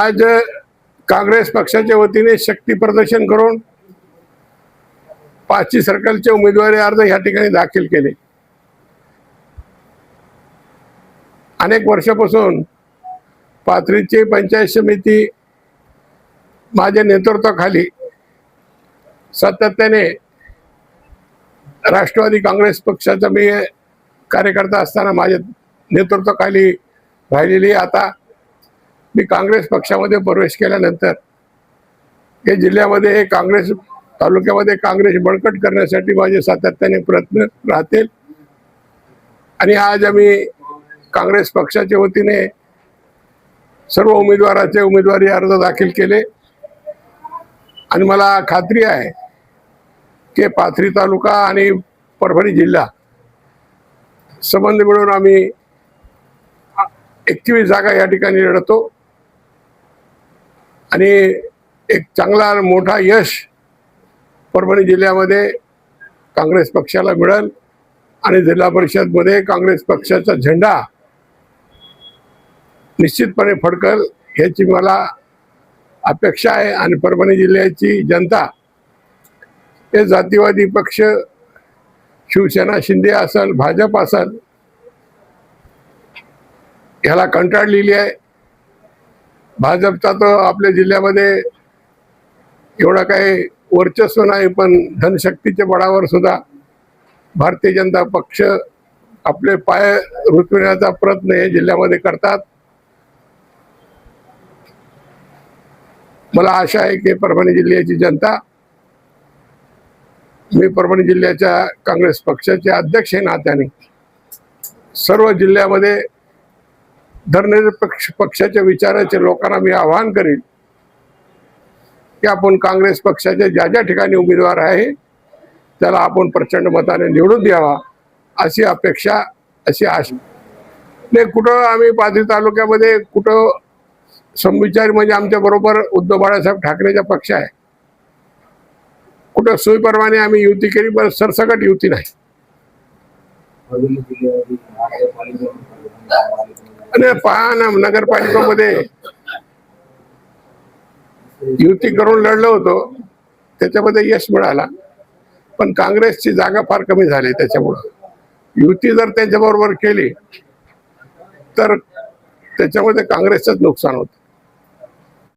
आज काँग्रेस पक्षाच्या वतीने शक्ती प्रदर्शन करून 5 सर्कलचे उमेदवारी अर्ज या ठिकाणी दाखल केले। अनेक वर्षापासून पाथरीची पंचायत समिती माझ्या नेतृत्वाखाली सातत्याने राष्ट्रवादी काँग्रेस पक्षाचा मी कार्यकर्ता असताना माझ्या नेतृत्वाखाली राहिलेली। आता मी काँग्रेस पक्षामध्ये प्रवेश केल्यानंतर या जिल्ह्यामध्ये काँग्रेस तालुक्यामध्ये काँग्रेस बळकट करण्यासाठी माझे सातत्याने प्रयत्न राहतील। आणि आज आम्ही काँग्रेस पक्षाच्या वतीने सर्व उमेदवाराचे उमेदवारी अर्ज दाखल केले आणि मला खात्री आहे की पाथरी तालुका आणि परभणी जिल्हा संबंध मिळून आम्ही 21 जागा या ठिकाणी लढतो आणि एक चांगला मोठा यश परभणी जिल्ह्यामध्ये काँग्रेस पक्षाला मिळेल आणि जिल्हा परिषद मध्ये काँग्रेस पक्षाचा झेंडा निश्चितपणे फडकेल याची मला अपेक्षा आहे। आणि परभणी जिल्ह्याची जनता हे जातीवादी पक्ष शिवसेना शिंदे असेल भाजप असेल याला कंटाळलेली आहे। भाजपचा तो आपल्या जिल्ह्यामध्ये एवढा काही वर्चस्व नाही, पण धनशक्तीच्या बळावर सुद्धा भारतीय जनता पक्ष आपले पाय रुतविण्याचा प्रयत्न हे जिल्ह्यामध्ये करतात। मला आशा आहे की परभणी जिल्ह्याची जनता, मी परभणी जिल्ह्याच्या काँग्रेस पक्षाचे अध्यक्ष आहे नात्याने सर्व जिल्ह्यामध्ये धर्मनिरपेक्ष पक्षाच्या विचाराचे लोकांना मी आवाहन करेन की आपण काँग्रेस पक्षाच्या ज्या ज्या ठिकाणी उमेदवार आहे त्याला आपण प्रचंड मताने निवडून द्यावा अशी अपेक्षा, अशी आशा। नाही कुठं आम्ही पाथरी तालुक्यामध्ये कुठं समविचारी म्हणजे आमच्या बरोबर उद्धव बाळासाहेब ठाकरेचा पक्ष आहे, कुठं सोयीप्रमाणे आम्ही युती केली, पण सरसकट युती नाही। आणि पहा ना, नगरपालिकेमध्ये युती करून लढलो होतो, त्याच्यामध्ये यश मिळाला, पण काँग्रेसची जागा फार कमी झाली। त्याच्यामुळं युती जर त्यांच्याबरोबर केली तर त्याच्यामध्ये काँग्रेसचंच नुकसान होतं।